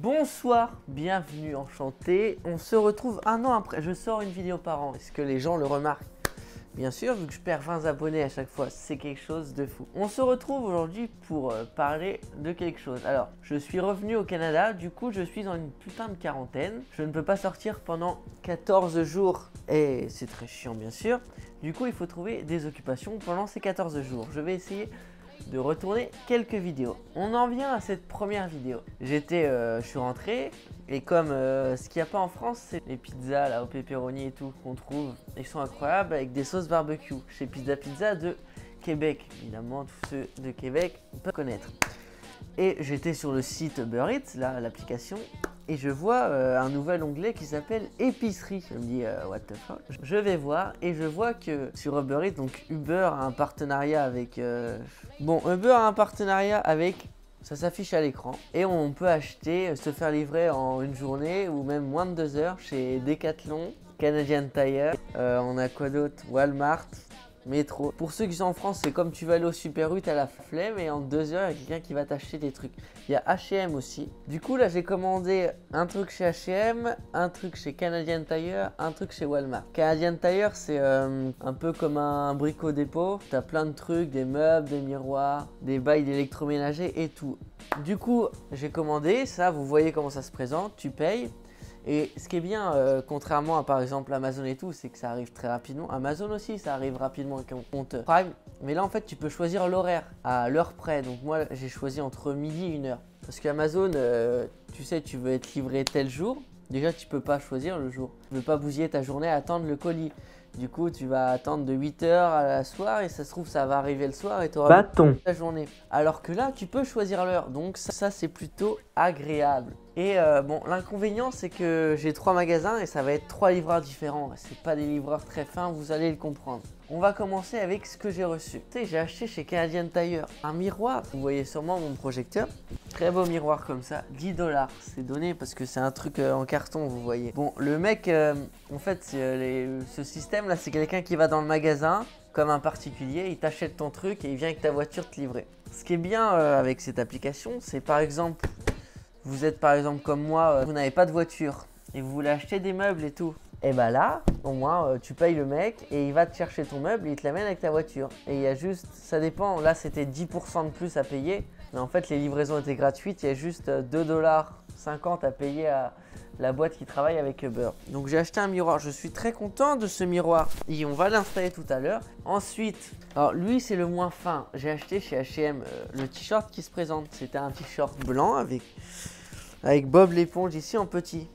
Bonsoir, bienvenue, enchanté. On se retrouve un an après. Je sors une vidéo par an. Est-ce que les gens le remarquent? Bien sûr, vu que je perds 20 abonnés à chaque fois, c'est quelque chose de fou. On se retrouve aujourd'hui pour parler de quelque chose. Alors, je suis revenu au Canada, du coup je suis dans une putain de quarantaine. Je ne peux pas sortir pendant 14 jours et c'est très chiant bien sûr. Du coup, il faut trouver des occupations pendant ces 14 jours. Je vais essayer de retourner quelques vidéos. On en vient à cette première vidéo. Je suis rentré et comme ce qu'il n'y a pas en France, c'est les pizzas là au pepperoni et tout qu'on trouve. Ils sont incroyables avec des sauces barbecue chez Pizza Pizza de Québec. Évidemment, tous ceux de Québec peuvent connaître. Et j'étais sur le site Uber Eats, là, l'application, et je vois un nouvel onglet qui s'appelle épicerie. Je me dis what the fuck. Je vais voir et je vois que sur Uber Eats, donc Uber a un partenariat avec Uber a un partenariat avec, ça s'affiche à l'écran, et on peut acheter, se faire livrer en une journée ou même moins de 2 heures chez Decathlon, Canadian Tire, on a quoi d'autre, Walmart, Métro. Pour ceux qui sont en France, c'est comme tu vas aller au Super U, t'as la flemme et en 2 heures, il y a quelqu'un qui va t'acheter des trucs. Il y a H&M aussi. Du coup, là, j'ai commandé un truc chez H&M, un truc chez Canadian Tire, un truc chez Walmart. Canadian Tire, c'est un peu comme un brico dépôt. T'as plein de trucs, des meubles, des miroirs, des bails d'électroménager et tout. Du coup, j'ai commandé ça. Vous voyez comment ça se présente. Tu payes. Et ce qui est bien, contrairement à par exemple Amazon et tout, c'est que ça arrive très rapidement. Amazon aussi, ça arrive rapidement avec un compte Prime. Mais là, en fait, tu peux choisir l'horaire à l'heure près. Donc moi, j'ai choisi entre midi et 1h. Parce qu'Amazon, tu sais, tu veux être livré tel jour. Déjà, tu peux pas choisir le jour. Tu veux pas bousiller ta journée à attendre le colis. Du coup, tu vas attendre de 8h à la soir et ça se trouve, ça va arriver le soir et tu auras ta journée. Alors que là, tu peux choisir l'heure. Donc ça c'est plutôt agréable. Et bon, l'inconvénient, c'est que j'ai 3 magasins et ça va être 3 livreurs différents. C'est pas des livreurs très fins, vous allez le comprendre. On va commencer avec ce que j'ai reçu. Tu sais, j'ai acheté chez Canadian Tire un miroir. Vous voyez sûrement mon projecteur. Très beau miroir comme ça, 10$. C'est donné parce que c'est un truc en carton, vous voyez. Bon, le mec, en fait, ce système là, c'est quelqu'un qui va dans le magasin comme un particulier, il t'achète ton truc et il vient avec ta voiture te livrer. Ce qui est bien avec cette application, c'est par exemple, vous êtes par exemple comme moi, vous n'avez pas de voiture et vous voulez acheter des meubles et tout. Et bah là, au moins, tu payes le mec et il va te chercher ton meuble et il te l'amène avec ta voiture. Et il y a juste, ça dépend, là c'était 10% de plus à payer. Mais en fait, les livraisons étaient gratuites, il y a juste 2,50$ à payer à la boîte qui travaille avec Uber. Donc j'ai acheté un miroir, je suis très content de ce miroir et on va l'installer tout à l'heure. Ensuite, alors lui c'est le moins fin, j'ai acheté chez H&M le t-shirt qui se présente. C'était un t-shirt blanc avec Bob l'éponge ici en petit.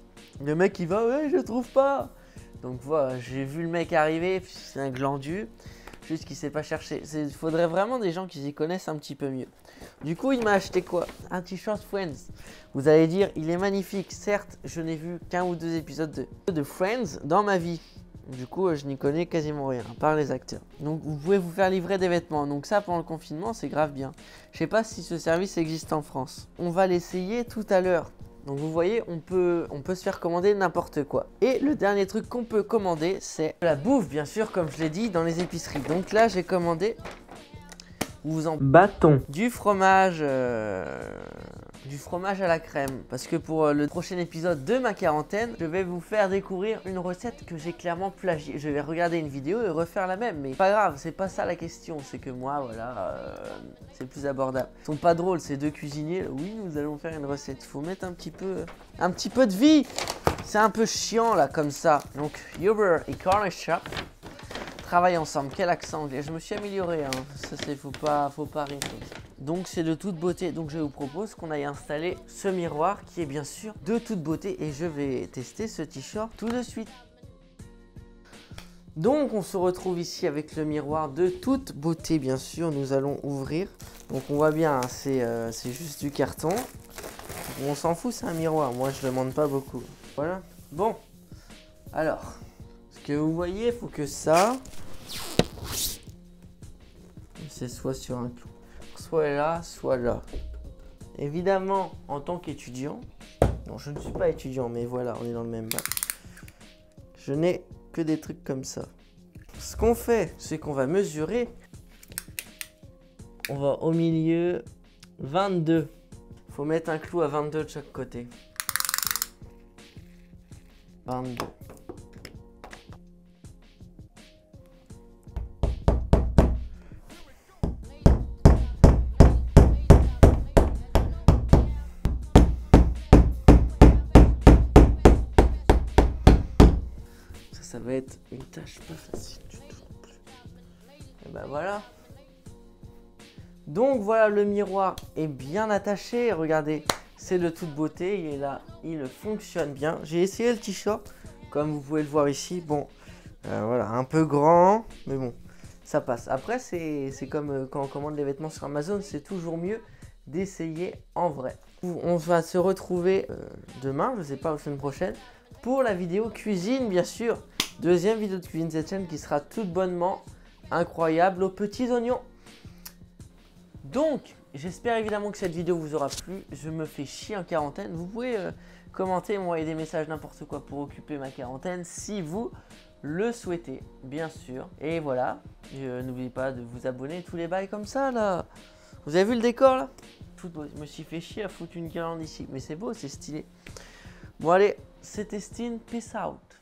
Le mec il va, ouais je trouve pas. Donc voilà, j'ai vu le mec arriver, c'est un glandu. Juste qu'il sait pas chercher. Il faudrait vraiment des gens qui s'y connaissent un petit peu mieux. Du coup, il m'a acheté quoi? Un t-shirt Friends. Vous allez dire, il est magnifique. Certes, je n'ai vu qu'un ou 2 épisodes de Friends dans ma vie. Du coup, je n'y connais quasiment rien, à part les acteurs. Donc, vous pouvez vous faire livrer des vêtements. Donc ça, pendant le confinement, c'est grave bien. Je sais pas si ce service existe en France. On va l'essayer tout à l'heure. Donc vous voyez, on peut se faire commander n'importe quoi. Et le dernier truc qu'on peut commander, c'est la bouffe, bien sûr, comme je l'ai dit, dans les épiceries. Donc là, j'ai commandé, vous en bâton, du fromage à la crème. Parce que pour le prochain épisode de ma quarantaine, je vais vous faire découvrir une recette que j'ai clairement plagiée. Je vais regarder une vidéo et refaire la même. Mais pas grave, c'est pas ça la question. C'est que moi, voilà, c'est plus abordable. Ils sont pas drôles, ces 2 cuisiniers. Oui, nous allons faire une recette. Il faut mettre un petit peu de vie. C'est un peu chiant là, comme ça. Donc, Uber et Corner Shop travaillent ensemble. Quel accent anglais. Je me suis amélioré, hein. Ça c'est faut pas rire comme ça. Donc c'est de toute beauté. Donc je vous propose qu'on aille installer ce miroir qui est bien sûr de toute beauté et je vais tester ce t-shirt tout de suite. Donc on se retrouve ici avec le miroir de toute beauté, bien sûr. Nous allons ouvrir. Donc on voit bien, hein, c'est juste du carton. On s'en fout, c'est un miroir. Moi je demande pas beaucoup. Voilà. Bon. Alors, ce que vous voyez, il faut que ça, c'est soit sur un clou, soit là. Évidemment, en tant qu'étudiant, non, je ne suis pas étudiant, mais voilà, on est dans le même bac. Je n'ai que des trucs comme ça. Ce qu'on fait, c'est qu'on va mesurer. On va au milieu 22. Faut mettre un clou à 22 de chaque côté. 22. Ça va être une tâche pas facile du tout non plus. Et ben voilà. Donc voilà, le miroir est bien attaché. Regardez, c'est de toute beauté. Il est là, il fonctionne bien. J'ai essayé le t-shirt, comme vous pouvez le voir ici. Bon, voilà, un peu grand, mais bon, ça passe. Après, c'est comme quand on commande les vêtements sur Amazon, c'est toujours mieux d'essayer en vrai. On va se retrouver demain, je sais pas, la semaine prochaine, pour la vidéo cuisine, bien sûr. Deuxième vidéo de cuisine cette chaîne qui sera toute bonnement incroyable aux petits oignons. Donc, j'espère évidemment que cette vidéo vous aura plu. Je me fais chier en quarantaine. Vous pouvez commenter, m'envoyer des messages, n'importe quoi pour occuper ma quarantaine si vous le souhaitez, bien sûr. Et voilà, n'oubliez pas de vous abonner, tous les bails comme ça là. Vous avez vu le décor là? Tout beau. Je me suis fait chier à foutre une guirlande ici, mais c'est beau, c'est stylé. Bon allez, c'était Stine, peace out.